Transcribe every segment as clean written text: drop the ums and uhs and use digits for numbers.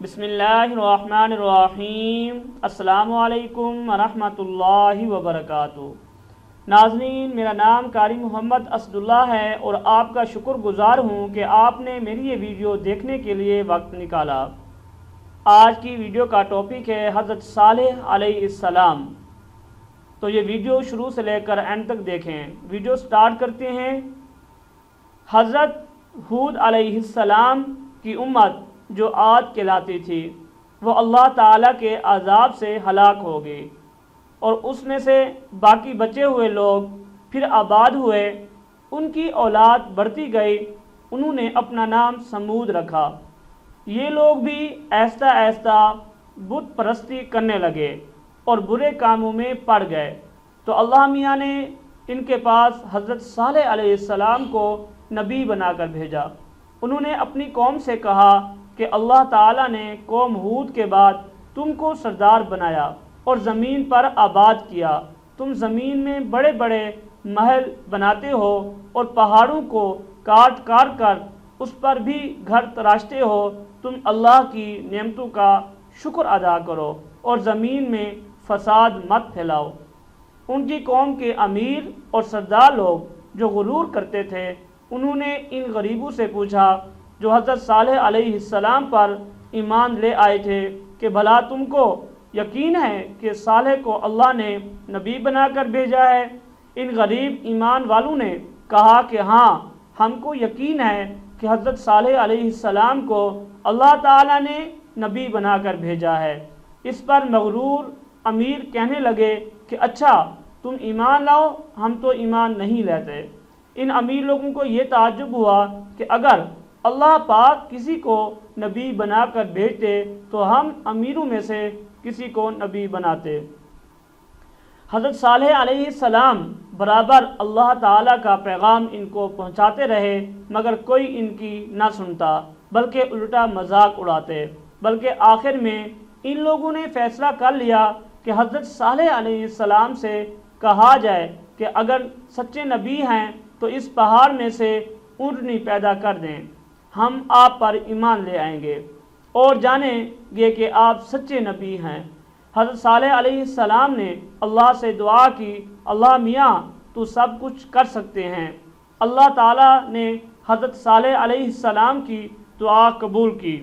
بسم اللہ الرحمن الرحیم۔ السلام علیکم ورحمۃ اللہ وبرکاتہ۔ ناظرین، میرا نام قاری محمد اسد اللہ ہے اور آپ کا شکر گزار ہوں کہ آپ نے میری یہ ویڈیو دیکھنے کے لیے وقت نکالا۔ آج کی ویڈیو کا ٹاپک ہے حضرت صالح علیہ السلام۔ تو یہ ویڈیو شروع سے لے کر اینڈ تک دیکھیں۔ ویڈیو سٹارٹ کرتے ہیں۔ حضرت ہود علیہ السلام کی امت جو عاد کہلاتی تھی، وہ اللہ تعالیٰ کے عذاب سے ہلاک ہو گئی، اور اس میں سے باقی بچے ہوئے لوگ پھر آباد ہوئے، ان کی اولاد بڑھتی گئی، انہوں نے اپنا نام سمود رکھا۔ یہ لوگ بھی آہستہ آہستہ بت پرستی کرنے لگے اور برے کاموں میں پڑ گئے، تو اللہ میاں نے ان کے پاس حضرت صالح علیہ السلام کو نبی بنا کر بھیجا۔ انہوں نے اپنی قوم سے کہا کہ اللہ تعالیٰ نے قوم ہود کے بعد تم کو سردار بنایا اور زمین پر آباد کیا۔ تم زمین میں بڑے بڑے محل بناتے ہو اور پہاڑوں کو کاٹ کاٹ کر اس پر بھی گھر تراشتے ہو۔ تم اللہ کی نعمتوں کا شکر ادا کرو اور زمین میں فساد مت پھیلاؤ۔ ان کی قوم کے امیر اور سردار لوگ جو غرور کرتے تھے، انہوں نے ان غریبوں سے پوچھا جو حضرت صالح علیہ السلام پر ایمان لے آئے تھے کہ بھلا تم کو یقین ہے کہ صالح کو اللہ نے نبی بنا کر بھیجا ہے؟ ان غریب ایمان والوں نے کہا کہ ہاں، ہم کو یقین ہے کہ حضرت صالح علیہ السلام کو اللہ تعالیٰ نے نبی بنا کر بھیجا ہے۔ اس پر مغرور امیر کہنے لگے کہ اچھا، تم ایمان لاؤ، ہم تو ایمان نہیں لیتے۔ ان امیر لوگوں کو یہ تعجب ہوا کہ اگر اللہ پاک کسی کو نبی بنا کر بھیجتے تو ہم امیروں میں سے کسی کو نبی بناتے۔ حضرت صالح علیہ السلام برابر اللہ تعالیٰ کا پیغام ان کو پہنچاتے رہے، مگر کوئی ان کی نہ سنتا، بلکہ الٹا مذاق اڑاتے۔ بلکہ آخر میں ان لوگوں نے فیصلہ کر لیا کہ حضرت صالح علیہ السلام سے کہا جائے کہ اگر سچے نبی ہیں تو اس پہاڑ میں سے اونٹنی پیدا کر دیں، ہم آپ پر ایمان لے آئیں گے اور جانیں گے کہ آپ سچے نبی ہیں۔ حضرت صالح علیہ السلام نے اللہ سے دعا کی، اللہ میاں تو سب کچھ کر سکتے ہیں۔ اللہ تعالیٰ نے حضرت صالح علیہ السلام کی دعا قبول کی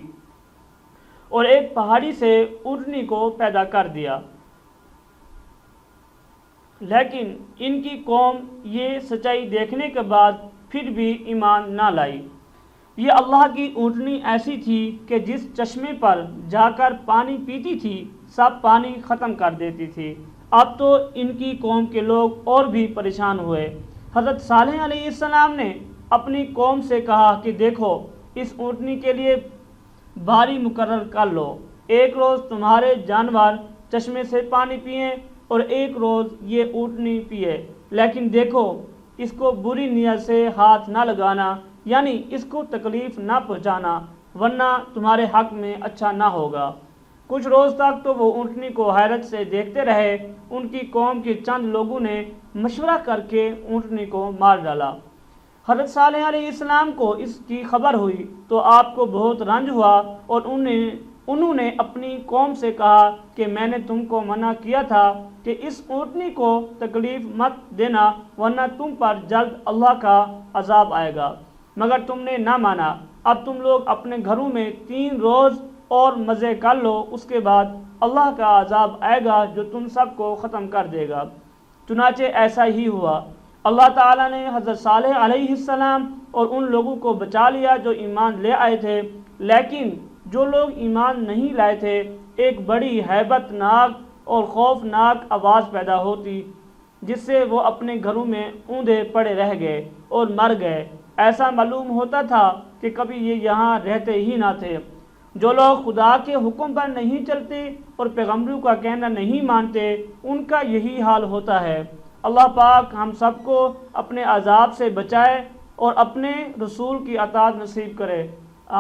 اور ایک پہاڑی سے اونٹنی کو پیدا کر دیا، لیکن ان کی قوم یہ سچائی دیکھنے کے بعد پھر بھی ایمان نہ لائی۔ یہ اللہ کی اونٹنی ایسی تھی کہ جس چشمے پر جا کر پانی پیتی تھی، سب پانی ختم کر دیتی تھی۔ اب تو ان کی قوم کے لوگ اور بھی پریشان ہوئے۔ حضرت صالح علیہ السلام نے اپنی قوم سے کہا کہ دیکھو، اس اونٹنی کے لیے باری مقرر کر لو، ایک روز تمہارے جانور چشمے سے پانی پئیں اور ایک روز یہ اونٹنی پیے، لیکن دیکھو اس کو بری نیت سے ہاتھ نہ لگانا، یعنی اس کو تکلیف نہ پہنچانا، ورنہ تمہارے حق میں اچھا نہ ہوگا۔ کچھ روز تک تو وہ اونٹنی کو حیرت سے دیکھتے رہے۔ ان کی قوم کے چند لوگوں نے مشورہ کر کے اونٹنی کو مار ڈالا۔ حضرت صالح علیہ السلام کو اس کی خبر ہوئی تو آپ کو بہت رنج ہوا اور انہوں نے اپنی قوم سے کہا کہ میں نے تم کو منع کیا تھا کہ اس اونٹنی کو تکلیف مت دینا، ورنہ تم پر جلد اللہ کا عذاب آئے گا، مگر تم نے نہ مانا۔ اب تم لوگ اپنے گھروں میں 3 روز اور مزے کر لو، اس کے بعد اللہ کا عذاب آئے گا جو تم سب کو ختم کر دے گا۔ چنانچہ ایسا ہی ہوا۔ اللہ تعالیٰ نے حضرت صالح علیہ السلام اور ان لوگوں کو بچا لیا جو ایمان لے آئے تھے، لیکن جو لوگ ایمان نہیں لائے تھے، ایک بڑی ہیبت ناک اور خوفناک آواز پیدا ہوتی، جس سے وہ اپنے گھروں میں اوندھے پڑے رہ گئے اور مر گئے۔ ایسا معلوم ہوتا تھا کہ کبھی یہ یہاں رہتے ہی نہ تھے۔ جو لوگ خدا کے حکم پر نہیں چلتے اور پیغمبروں کا کہنا نہیں مانتے، ان کا یہی حال ہوتا ہے۔ اللہ پاک ہم سب کو اپنے عذاب سے بچائے اور اپنے رسول کی اطاعت نصیب کرے،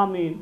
آمین۔